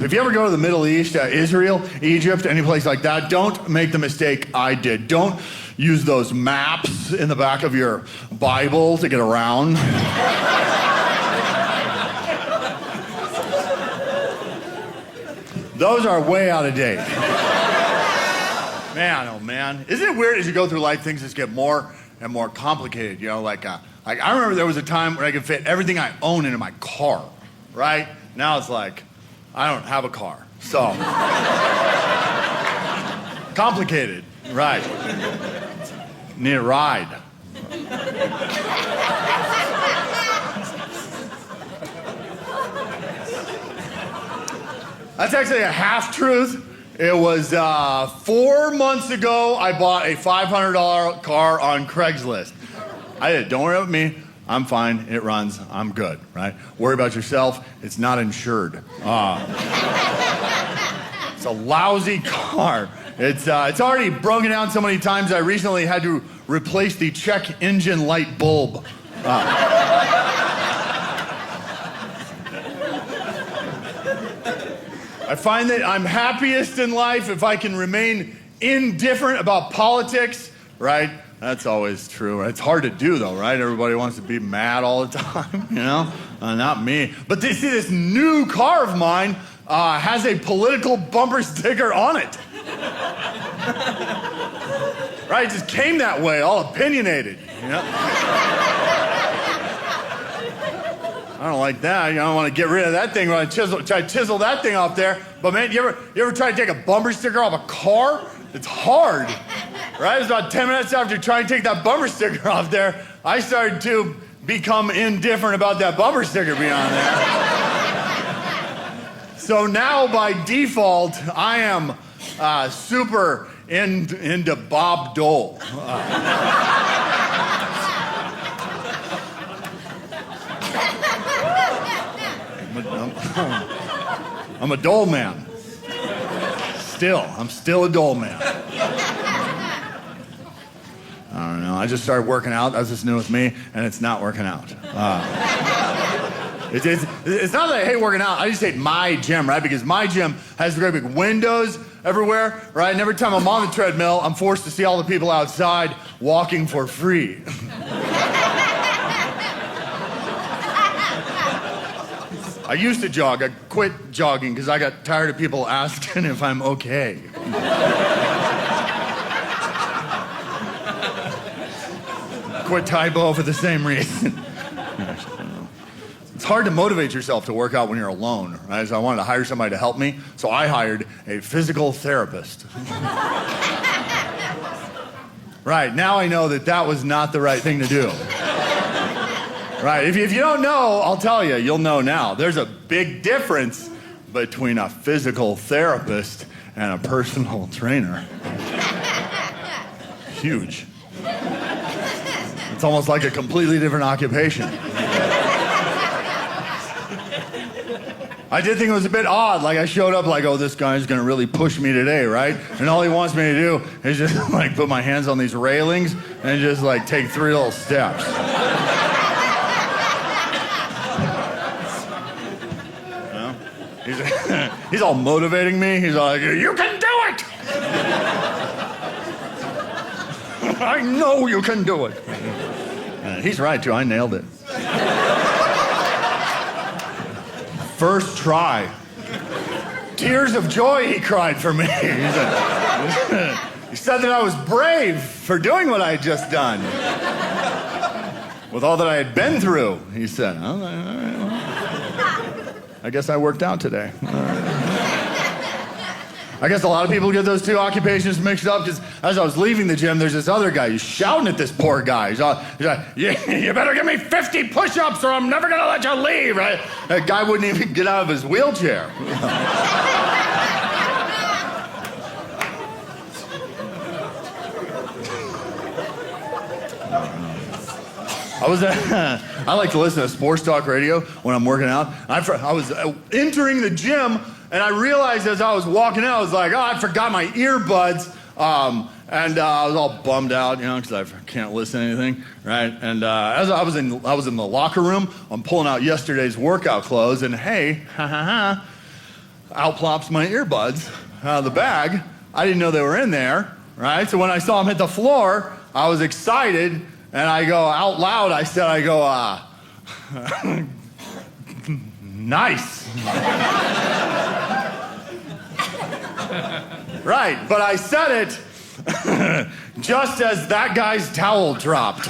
If you ever go to the Middle East, Israel, Egypt, any place like that, don't make the mistake I did. Don't use those maps in the back of your Bible to get around. Those are way out of date. Man, oh man. Isn't it weird as you go through life, things just get more and more complicated, you know? Like I remember there was a time where I could fit everything I own into my car, right? Now it's like, I don't have a car, so. Complicated, right. Need a ride. That's actually a half-truth. It was 4 months ago, I bought a $500 car on Craigslist. I did, don't worry about me. I'm fine, it runs, I'm good, right? Worry about yourself, it's not insured. It's a lousy car. It's already broken down so many times, I recently had to replace the check engine light bulb. I find that I'm happiest in life if I can remain indifferent about politics, right? That's always true. It's hard to do, though, right? Everybody wants to be mad all the time, you know? Not me. But see, this new car of mine has a political bumper sticker on it. Right? It just came that way, all opinionated, you know? I don't like that. You know, I want to get rid of that thing when I try to chisel that thing off there. But man, you ever try to take a bumper sticker off a car? It's hard. Right? It was about 10 minutes after trying to take that bumper sticker off there, I started to become indifferent about that bumper sticker being on there. So now, by default, I am super into Bob Dole. I'm a Dole man. I'm still a Dole man. I don't know. I just started working out. That's just new with me, and it's not working out. It's not that I hate working out. I just hate my gym, right? Because my gym has great big windows everywhere, right? And every time I'm on the treadmill, I'm forced to see all the people outside walking for free. I used to jog. I quit jogging because I got tired of people asking if I'm okay. Quit Tybo for the same reason. It's hard to motivate yourself to work out when you're alone, right? So I wanted to hire somebody to help me, so I hired a physical therapist. Right, now I know that was not the right thing to do. Right, if you don't know, I'll tell you, you'll know now. There's a big difference between a physical therapist and a personal trainer. Huge. It's almost like a completely different occupation. I did think it was a bit odd, like I showed up like, oh, this guy's gonna really push me today, right? And all he wants me to do is just like put my hands on these railings and just like take 3 little steps. He's all motivating me. He's all like, you can do it! I know you can do it. He's right, too. I nailed it. First try. Tears of joy, he cried for me. He said that I was brave for doing what I had just done. With all that I had been through, he said. All right, well, I guess I worked out today. I guess a lot of people get those two occupations mixed up because as I was leaving the gym, there's this other guy who's shouting at this poor guy. He's like, you better give me 50 push-ups or I'm never gonna let you leave, right? That guy wouldn't even get out of his wheelchair. I like to listen to sports talk radio when I'm working out. I was entering the gym, and I realized as I was walking out, I was like, oh, I forgot my earbuds. And I was all bummed out, you know, because I can't listen to anything, right? And as I was in the locker room, I'm pulling out yesterday's workout clothes, and hey, out plops my earbuds out of the bag. I didn't know they were in there, right? So when I saw them hit the floor, I was excited, and I go out loud, I go, nice. Right, but I said it just as that guy's towel dropped.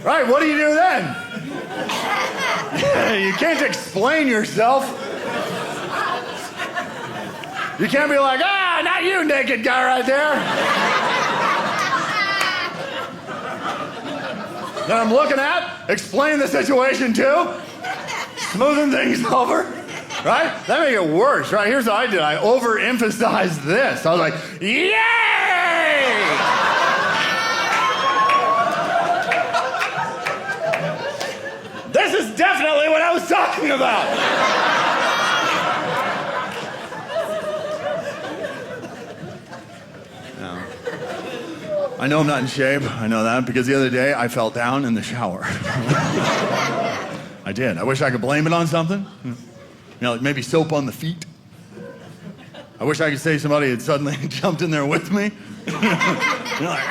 Right, what do you do then? You can't explain yourself. You can't be like, not you, naked guy right there. That I'm looking at, explain the situation to, smoothing things over, right? That made it worse, right? Here's what I did. I overemphasized this. I was like, yay! This is definitely what I was talking about. No. I know I'm not in shape. I know that because the other day I fell down in the shower. I did. I wish I could blame it on something. Like maybe soap on the feet. I wish I could say somebody had suddenly jumped in there with me. You're like,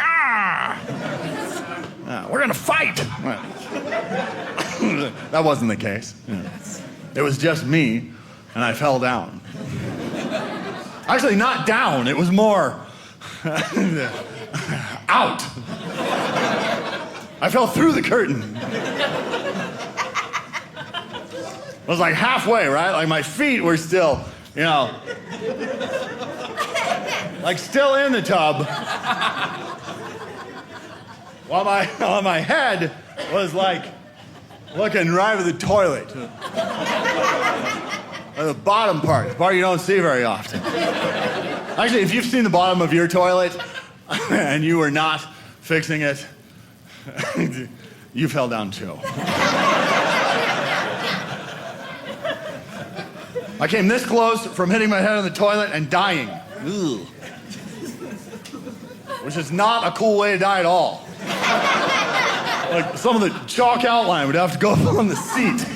we're gonna fight. That wasn't the case. It was just me, and I fell down. Actually, not down. It was more out. I fell through the curtain. I was like halfway, right? Like my feet were still, like still in the tub. While my head was like looking right at the toilet. The bottom part, the part you don't see very often. Actually, if you've seen the bottom of your toilet and you were not fixing it, you fell down too. I came this close from hitting my head on the toilet and dying. Ugh. Which is not a cool way to die at all. Like some of the chalk outline would have to go up on the seat.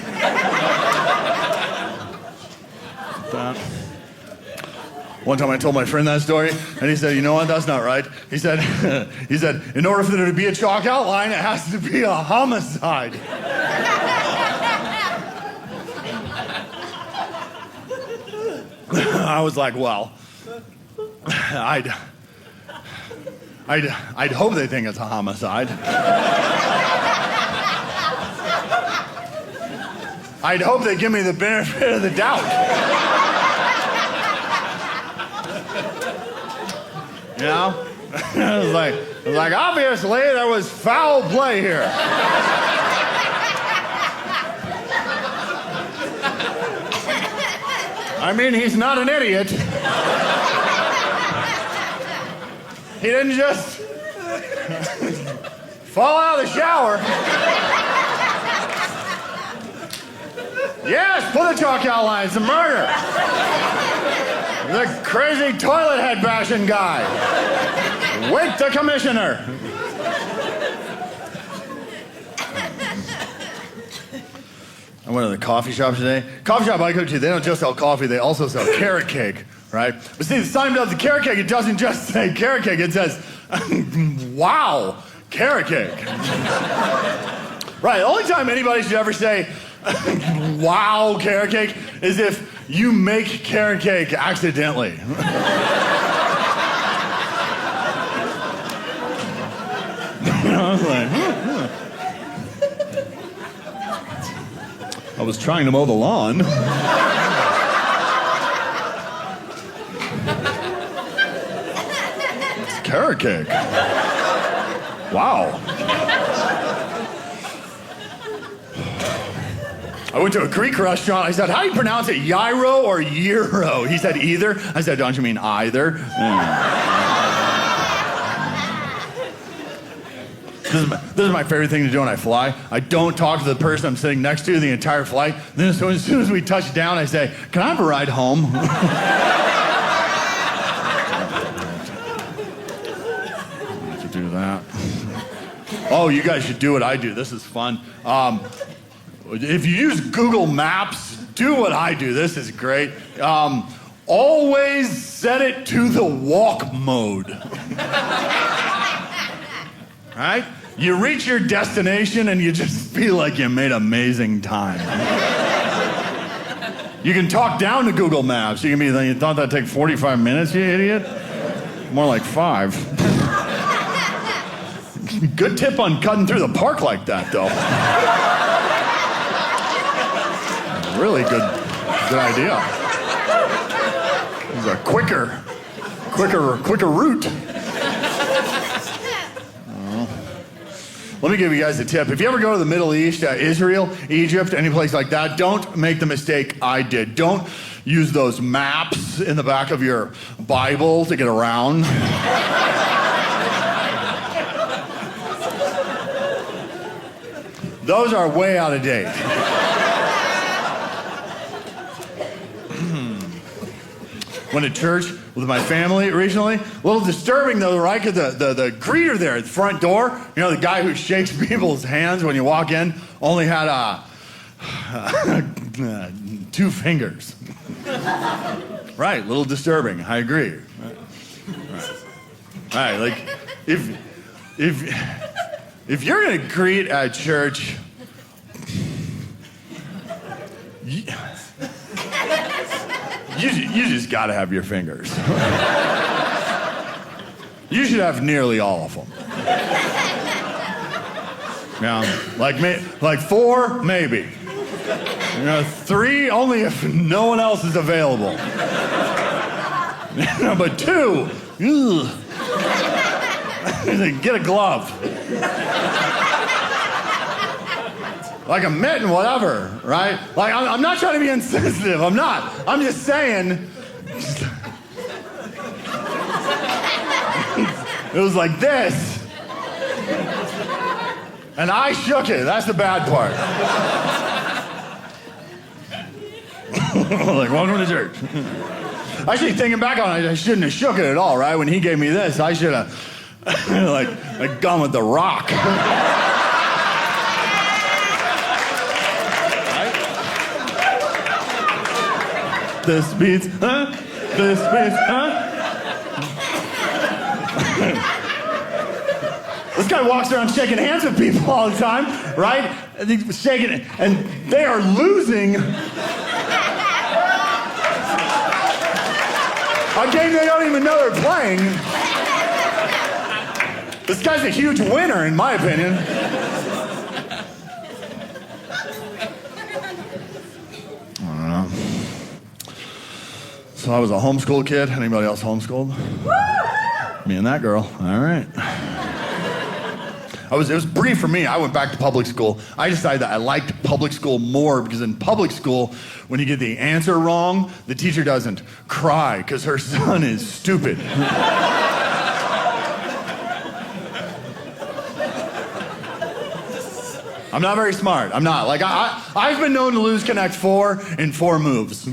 One time I told my friend that story, and he said, you know what, that's not right. He said, in order for there to be a chalk outline, it has to be a homicide. I was like, well, I'd hope they think it's a homicide. I'd hope they give me the benefit of the doubt. You know? I was like, obviously there was foul play here. I mean, he's not an idiot. He didn't just fall out of the shower. Yes, put a chalk outline. It's a murder. The crazy toilet head bashing guy. Wake the commissioner. I went to the coffee shop today. Coffee shop I go to, they don't just sell coffee, they also sell carrot cake, right? But see, the sign of the carrot cake, it doesn't just say carrot cake, it says, wow, carrot cake. Right, the only time anybody should ever say, wow, carrot cake, is if you make carrot cake accidentally. I was like, I was trying to mow the lawn. It's carrot cake. Wow. I went to a Greek restaurant. I said, how do you pronounce it, gyro or gyro? He said, either. I said, don't you mean either? This is my favorite thing to do when I fly. I don't talk to the person I'm sitting next to the entire flight. Then as soon as we touch down, I say, can I have a ride home? do that. Oh, you guys should do what I do. This is fun. If you use Google Maps, do what I do. This is great. Always set it to the walk mode. Right? You reach your destination and you just feel like you made amazing time. You can talk down to Google Maps. You can be like, you thought that'd take 45 minutes, you idiot? More like 5. Good tip on cutting through the park like that, though. Really good idea. It's a quicker route. Let me give you guys a tip. If you ever go to the Middle East, Israel, Egypt, any place like that, don't make the mistake I did. Don't use those maps in the back of your Bible to get around. Those are way out of date. Went to church with my family recently. A little disturbing though, right? Because the greeter there at the front door, you know, the guy who shakes people's hands when you walk in, only had 2 fingers. Right, a little disturbing. I agree. Right, like if you're gonna greet at church, you just gotta have your fingers. You should have nearly all of them. Yeah, like 4, maybe. 3, only if no one else is available. But 2, get a glove. Like a mitten, whatever, right? Like, I'm not trying to be insensitive, I'm not. I'm just saying, it was like this. And I shook it, that's the bad part. Like, welcome to church. Actually, thinking back on it, I shouldn't have shook it at all, right? When he gave me this, I should have, like gone with the rock. This beats, huh? This beats, huh? This guy walks around shaking hands with people all the time, right? And he's shaking, and they are losing a game they don't even know they're playing. This guy's a huge winner, in my opinion. I don't know. So I was a homeschool kid. Anybody else homeschooled? Me and that girl. All right. It was brief for me. I went back to public school. I decided that I liked public school more because in public school, when you get the answer wrong, the teacher doesn't cry because her son is stupid. I'm not very smart. I'm not. Like, I've been known to lose Connect 4 in 4 moves.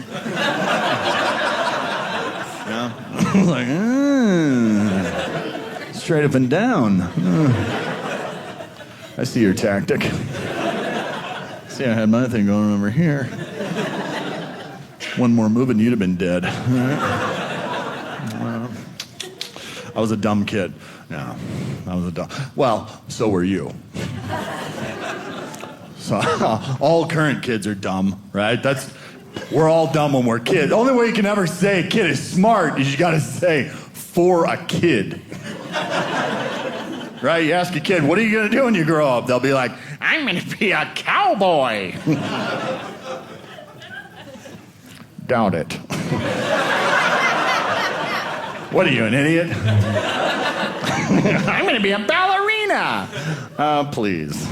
Yeah. Like, straight up and down. I see your tactic. See, I had my thing going over here. One more move and you'd have been dead. I was a dumb kid. Yeah, I was a dumb. Well, so were you. So all current kids are dumb, right? We're all dumb when we're kids. The only way you can ever say a kid is smart is you gotta say, for a kid. Right? You ask a kid, what are you gonna do when you grow up? They'll be like, I'm gonna be a cowboy. Doubt it. What are you, an idiot? I'm gonna be a ballerina. Please.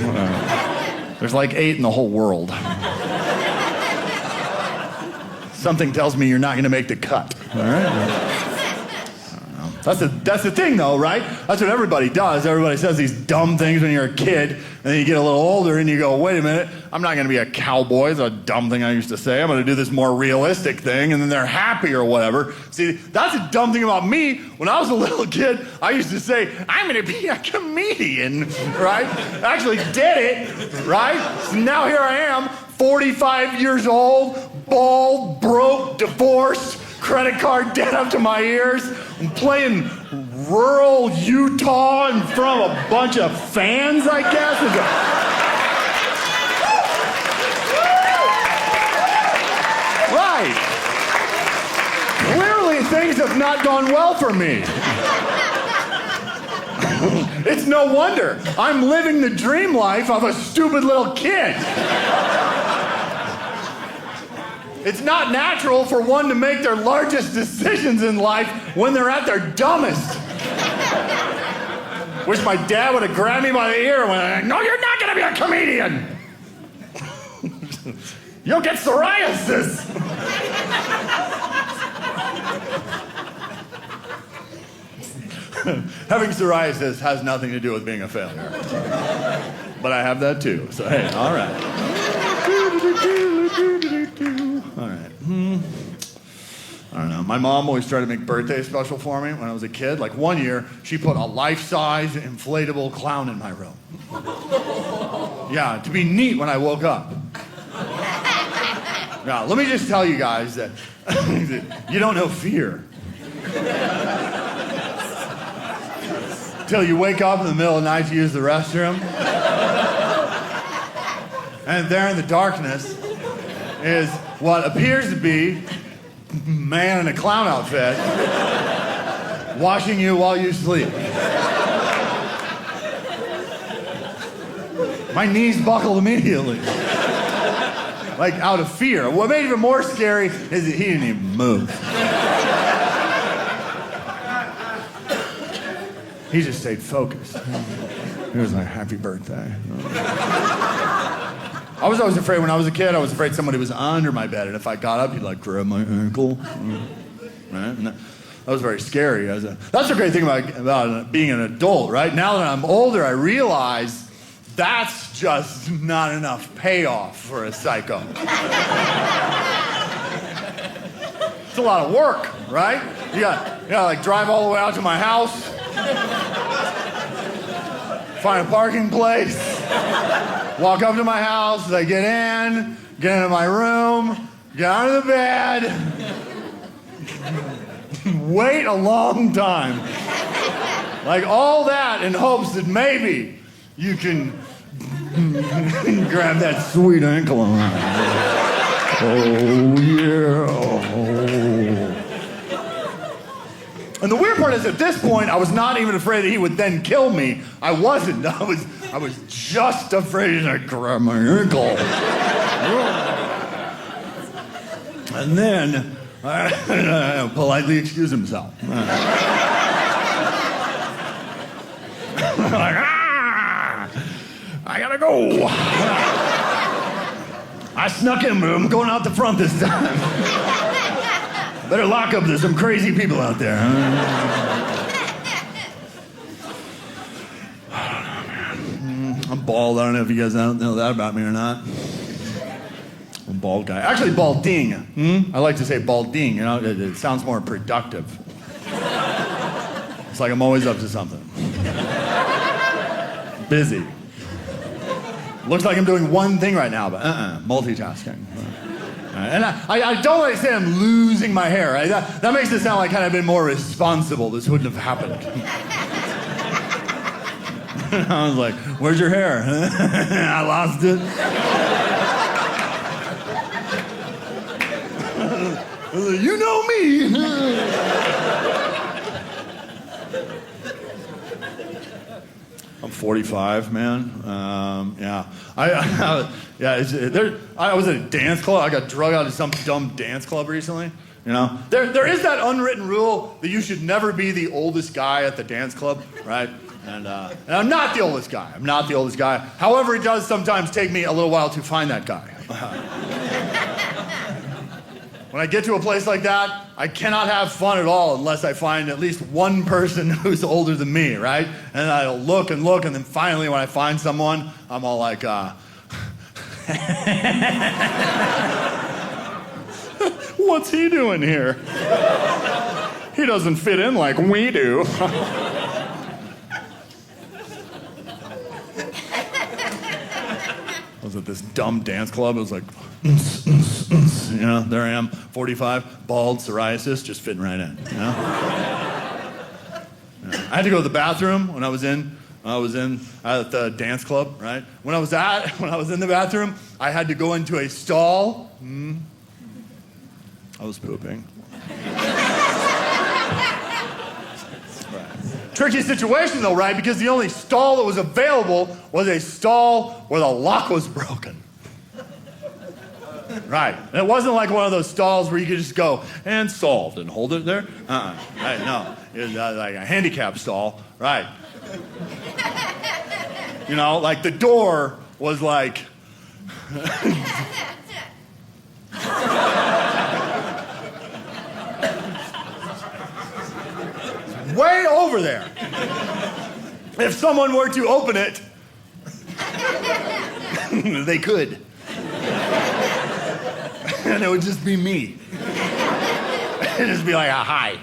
There's like 8 in the whole world. Something tells me you're not gonna make the cut, all right? That's the thing, though, right? That's what everybody does. Everybody says these dumb things when you're a kid, and then you get a little older, and you go, wait a minute, I'm not going to be a cowboy. It's a dumb thing I used to say. I'm going to do this more realistic thing, and then they're happy or whatever. See, that's a dumb thing about me. When I was a little kid, I used to say, I'm going to be a comedian, right? I actually did it, right? So now here I am, 45 years old, bald, broke, divorced, credit card debt up to my ears. I'm playing rural Utah in front of a bunch of fans, I guess. Right. Clearly, things have not gone well for me. It's no wonder. I'm living the dream life of a stupid little kid. It's not natural for one to make their largest decisions in life when they're at their dumbest. Wish my dad would have grabbed me by the ear and went, no, you're not going to be a comedian. You'll get psoriasis. Having psoriasis has nothing to do with being a failure. But I have that too, so hey, all right. All right. I don't know. My mom always tried to make birthday special for me when I was a kid. Like one year, she put a life-size inflatable clown in my room. Yeah, to be neat when I woke up. Yeah, let me just tell you guys that you don't know fear. Till you wake up in the middle of the night to use the restroom. And there in the darkness is what appears to be a man in a clown outfit watching you while you sleep. My knees buckled immediately. Like out of fear. What made it even more scary is that he didn't even move. He just stayed focused. He was like, happy birthday. I was always afraid when I was a kid, I was afraid somebody was under my bed, and if I got up, he'd like grab my ankle. Right? And that was very scary. That's the great thing about being an adult, right? Now that I'm older, I realize that's just not enough payoff for a psycho. It's a lot of work, right? You gotta like drive all the way out to my house, find a parking place, walk up to my house, I get into my room, get out of the bed, wait a long time. Like all that in hopes that maybe you can grab that sweet ankle on. Oh, yeah. Oh. And the weird part is, at this point, I was not even afraid that he would then kill me. I wasn't. I was just afraid I'd grab my ankle. And then, politely excuse himself. Like, I gotta go. I snuck in, but I'm going out the front this time. Better lock up, there's some crazy people out there. I'm bald. I don't know if you guys know that about me or not. I'm a bald guy. Actually, balding. I like to say balding. You know, it sounds more productive. It's like I'm always up to something. Busy. Looks like I'm doing one thing right now, but multitasking. And I don't like to say I'm losing my hair. Right? That makes it sound like kind of been more responsible. This wouldn't have happened. I was like, where's your hair? I lost it. I was like, you know me. I'm 45, man. Yeah. I was at a dance club. I got drug out of some dumb dance club recently. You know, there is that unwritten rule that you should never be the oldest guy at the dance club, right? And I'm not the oldest guy. I'm not the oldest guy. However, it does sometimes take me a little while to find that guy. When I get to a place like that, I cannot have fun at all unless I find at least one person who's older than me, right? And I'll look, and then finally when I find someone, I'm all like, what's he doing here? He doesn't fit in like we do. I was at this dumb dance club. It was like, you know, there I am, 45, bald, psoriasis, just fitting right in, you know? I had to go to the bathroom when I was in at the dance club, right? When I was in the bathroom, I had to go into a stall. I was pooping. Tricky situation though, right? Because the only stall that was available was a stall where the lock was broken. Right. And it wasn't like one of those stalls where you could just go and solved and hold it there. Right, no. It was like a handicap stall. Right. You know, like the door was like way over there. If someone were to open it, they could. And it would just be me. It'd just be like, hi.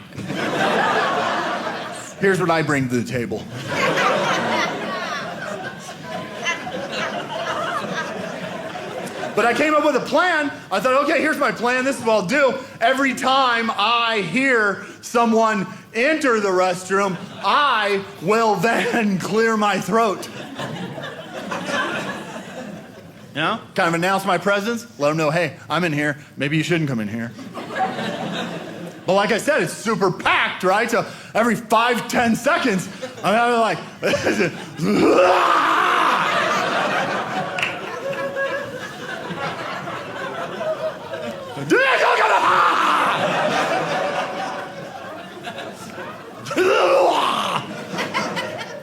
Here's what I bring to the table. But I came up with a plan. I thought, okay, here's my plan. This is what I'll do. Every time I hear someone enter the restroom, I will then clear my throat. You know? Kind of announce my presence, let them know, hey, I'm in here. Maybe you shouldn't come in here. But like I said, it's super packed, right? So every 5-10 seconds, I'm having like,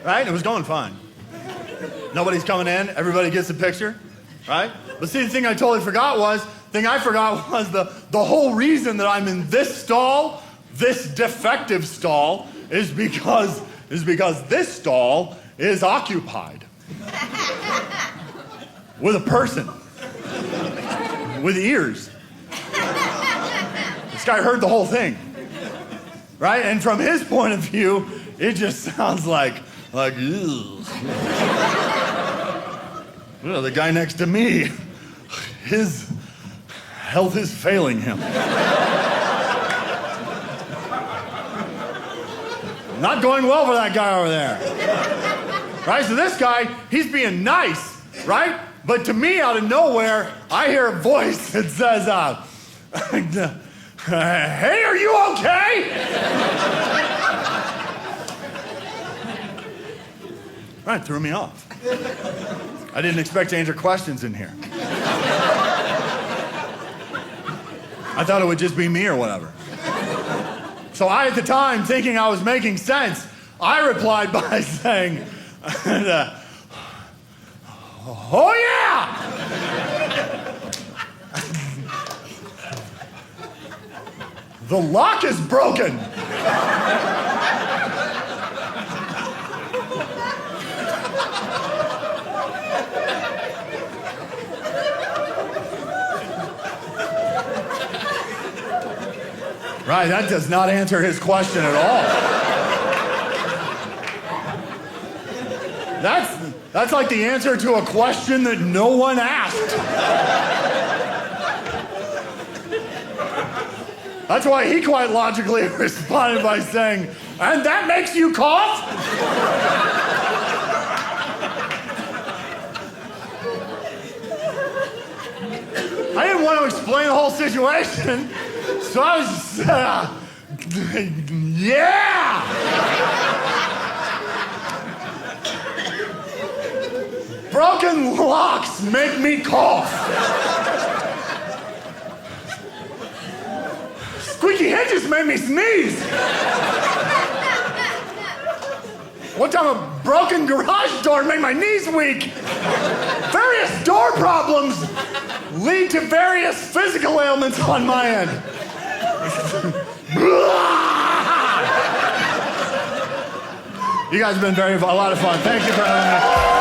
right? It was going fine. Nobody's coming in. Everybody gets the picture, right? But see, the thing I forgot was the whole reason that I'm in this stall, this defective stall, is because this stall is occupied with a person with ears. This guy heard the whole thing, right? And from his point of view, it just sounds like, ew. Well, the guy next to me, his health is failing him. Not going well for that guy over there. Right? So this guy, he's being nice, right? But to me, out of nowhere, I hear a voice that says, hey, are you okay? Right, threw me off. I didn't expect to answer questions in here. I thought it would just be me or whatever. So I, at the time, thinking I was making sense, I replied by saying, oh yeah! The lock is broken. Right, that does not answer his question at all. That's like the answer to a question that no one asked. That's why he quite logically responded by saying, and that makes you cough? I didn't want to explain the whole situation. So I was just, yeah! Broken locks make me cough. Squeaky hinges make me sneeze. One time a broken garage door made my knees weak. Various door problems lead to various physical ailments on my end. You guys have been a lot of fun. Thank you for having me.